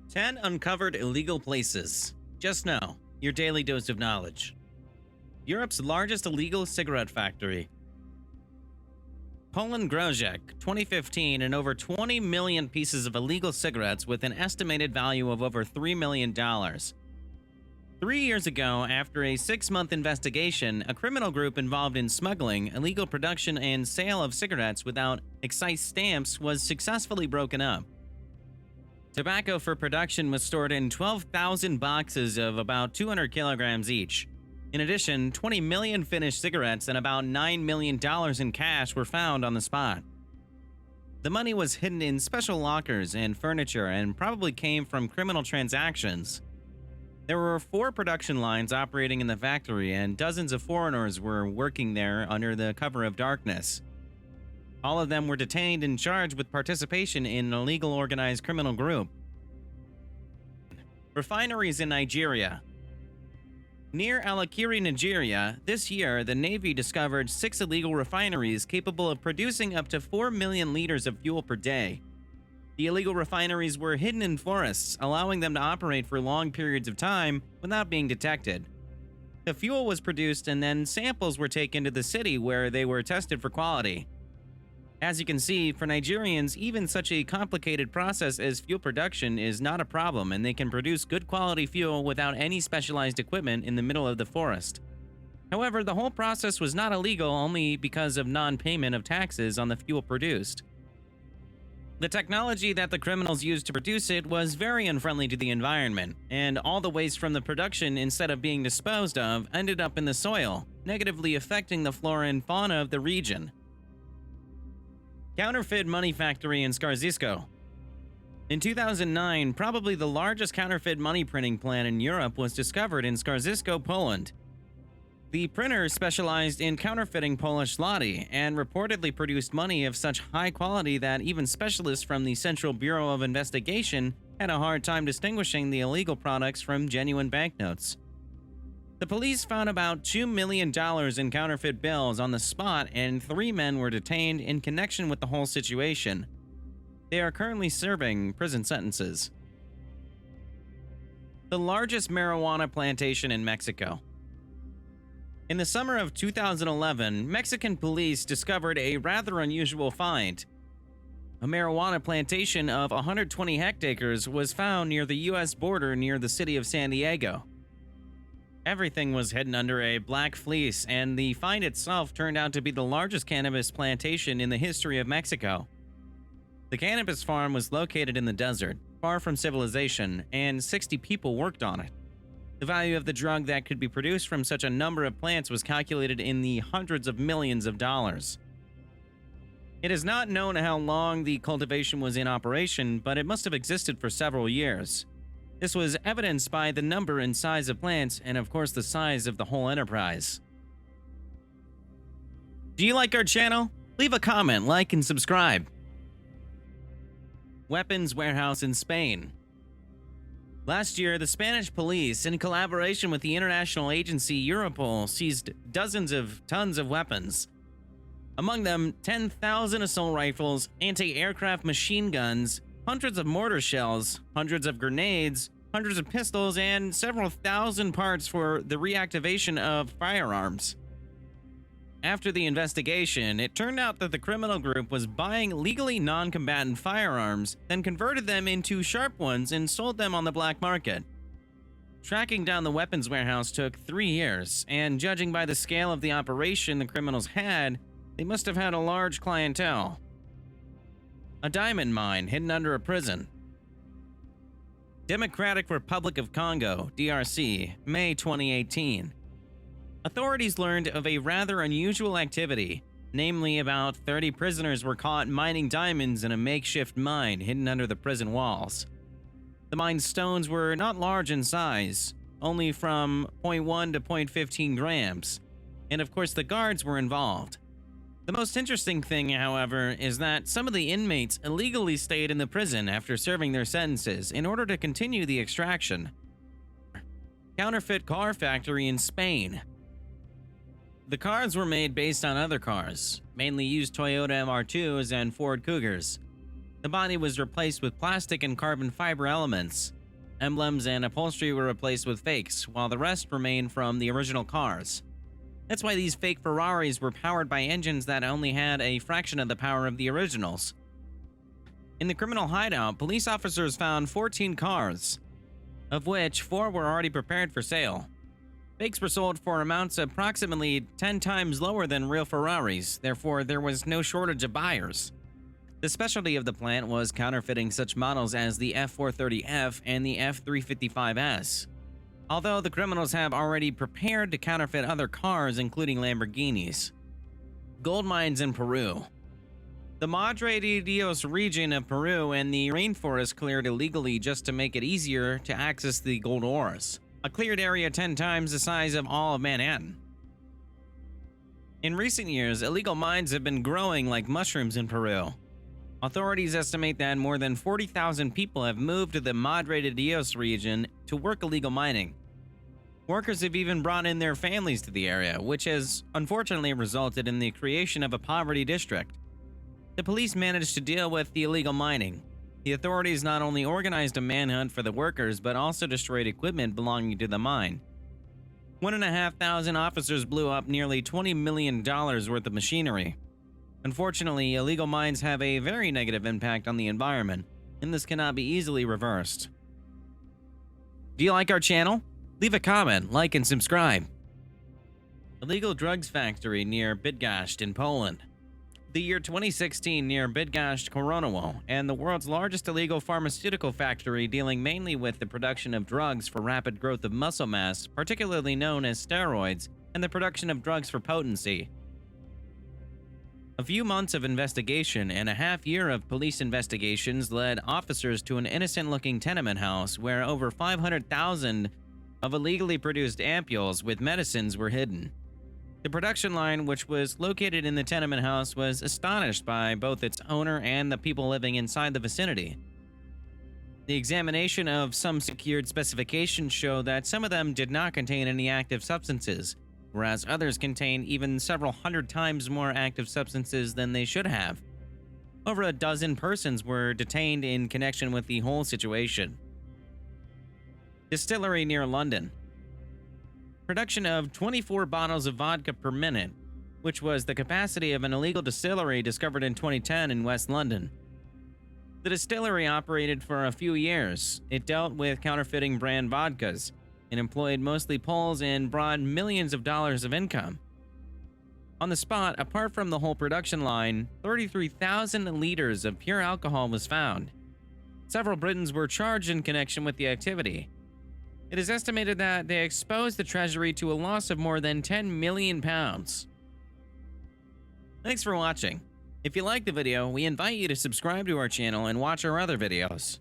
10 uncovered illegal places. Just now, your daily dose of knowledge. Europe's largest illegal cigarette factory. Poland Grozek, 2015, and over 20 million pieces of illegal cigarettes with an estimated value of over $3 million. 3 years ago, after a 6-month investigation, a criminal group involved in smuggling, illegal production, and sale of cigarettes without excise stamps was successfully broken up. Tobacco for production was stored in 12,000 boxes of about 200 kilograms each. In addition, 20 million finished cigarettes and about $9 million in cash were found on the spot. The money was hidden in special lockers and furniture and probably came from criminal transactions. There were 4 production lines operating in the factory, and dozens of foreigners were working there under the cover of darkness. All of them were detained and charged with participation in an illegal organized criminal group. Refineries in Nigeria. Near Alakiri, Nigeria, this year, the Navy discovered 6 illegal refineries capable of producing up to 4 million liters of fuel per day. The illegal refineries were hidden in forests, allowing them to operate for long periods of time without being detected. The fuel was produced and then samples were taken to the city where they were tested for quality. As you can see, for Nigerians, even such a complicated process as fuel production is not a problem, and they can produce good quality fuel without any specialized equipment in the middle of the forest. However, the whole process was not illegal only because of non-payment of taxes on the fuel produced. The technology that the criminals used to produce it was very unfriendly to the environment, and all the waste from the production, instead of being disposed of, ended up in the soil, negatively affecting the flora and fauna of the region. Counterfeit money factory in Skarżysko. In 2009, probably the largest counterfeit money printing plant in Europe was discovered in Skarżysko, Poland. The printer specialized in counterfeiting Polish zloty and reportedly produced money of such high quality that even specialists from the Central Bureau of Investigation had a hard time distinguishing the illegal products from genuine banknotes. The police found about $2 million in counterfeit bills on the spot, and 3 men were detained in connection with the whole situation. They are currently serving prison sentences. The largest marijuana plantation in Mexico. In the summer of 2011, Mexican police discovered a rather unusual find. A marijuana plantation of 120 hectares was found near the U.S. border near the city of San Diego. Everything was hidden under a black fleece, and the find itself turned out to be the largest cannabis plantation in the history of Mexico. The cannabis farm was located in the desert, far from civilization, and 60 people worked on it. The value of the drug that could be produced from such a number of plants was calculated in the hundreds of millions of dollars. It is not known how long the cultivation was in operation, but it must have existed for several years. This was evidenced by the number and size of plants, and of course the size of the whole enterprise. Do you like our channel? Leave a comment, like, and subscribe. Weapons warehouse in Spain. Last year, the Spanish police, in collaboration with the international agency Europol, seized dozens of tons of weapons. Among them, 10,000 assault rifles, anti-aircraft machine guns, hundreds of mortar shells, hundreds of grenades, hundreds of pistols, and several thousand parts for the reactivation of firearms. After the investigation, it turned out that the criminal group was buying legally non-combatant firearms, then converted them into sharp ones and sold them on the black market. Tracking down the weapons warehouse took 3 years, and judging by the scale of the operation the criminals had, they must have had a large clientele. A diamond mine hidden under a prison. Democratic Republic of Congo, DRC, May 2018. Authorities learned of a rather unusual activity, namely about 30 prisoners were caught mining diamonds in a makeshift mine hidden under the prison walls. The mine's stones were not large in size, only from 0.1 to 0.15 grams, and of course the guards were involved. The most interesting thing, however, is that some of the inmates illegally stayed in the prison after serving their sentences in order to continue the extraction. Counterfeit car factory in Spain. The cars were made based on other cars, mainly used Toyota MR2s and Ford Cougars. The body was replaced with plastic and carbon fiber elements, Emblems and upholstery were replaced with fakes, while the rest remained from the original cars. That's why these fake Ferraris were powered by engines that only had a fraction of the power of the originals. In the criminal hideout, police officers found 14 cars, of which 4 were already prepared for sale. Fakes were sold for amounts approximately 10 times lower than real Ferraris, therefore there was no shortage of buyers. The specialty of the plant was counterfeiting such models as the F430F and the F355S. Although the criminals have already prepared to counterfeit other cars, including Lamborghinis. Gold mines in Peru. The Madre de Dios region of Peru and the rainforest cleared illegally just to make it easier to access the gold ores. A cleared area 10 times the size of all of Manhattan. In recent years, illegal mines have been growing like mushrooms in Peru. Authorities estimate that more than 40,000 people have moved to the Madre de Dios region to work illegal mining. Workers have even brought in their families to the area, which has unfortunately resulted in the creation of a poverty district. The police managed to deal with the illegal mining. The authorities not only organized a manhunt for the workers, but also destroyed equipment belonging to the mine. 1,500 officers blew up nearly $20 million worth of machinery. Unfortunately, illegal mines have a very negative impact on the environment, and this cannot be easily reversed. Do you like our channel? Leave a comment, like, and subscribe. Illegal drugs factory near Bydgoszcz in Poland. The year 2016 near Bydgoszcz, Cornwall, and the world's largest illegal pharmaceutical factory dealing mainly with the production of drugs for rapid growth of muscle mass, particularly known as steroids, and the production of drugs for potency. A few months of investigation and a half year of police investigations led officers to an innocent-looking tenement house where over 500,000 of illegally produced ampules with medicines were hidden. The production line, which was located in the tenement house, was astonished by both its owner and the people living inside the vicinity. The examination of some secured specifications showed that some of them did not contain any active substances, whereas others contained even several hundred times more active substances than they should have. Over a dozen persons were detained in connection with the whole situation. Distillery near London. Production of 24 bottles of vodka per minute, which was the capacity of an illegal distillery discovered in 2010 in West London. The distillery operated for a few years. It dealt with counterfeiting brand vodkas and employed mostly Poles and brought millions of dollars of income. On the spot, apart from the whole production line, 33,000 liters of pure alcohol was found. Several Britons were charged in connection with the activity. It is estimated that they exposed the treasury to a loss of more than £10 million. Thanks for watching. If you liked the video, we invite you to subscribe to our channel and watch our other videos.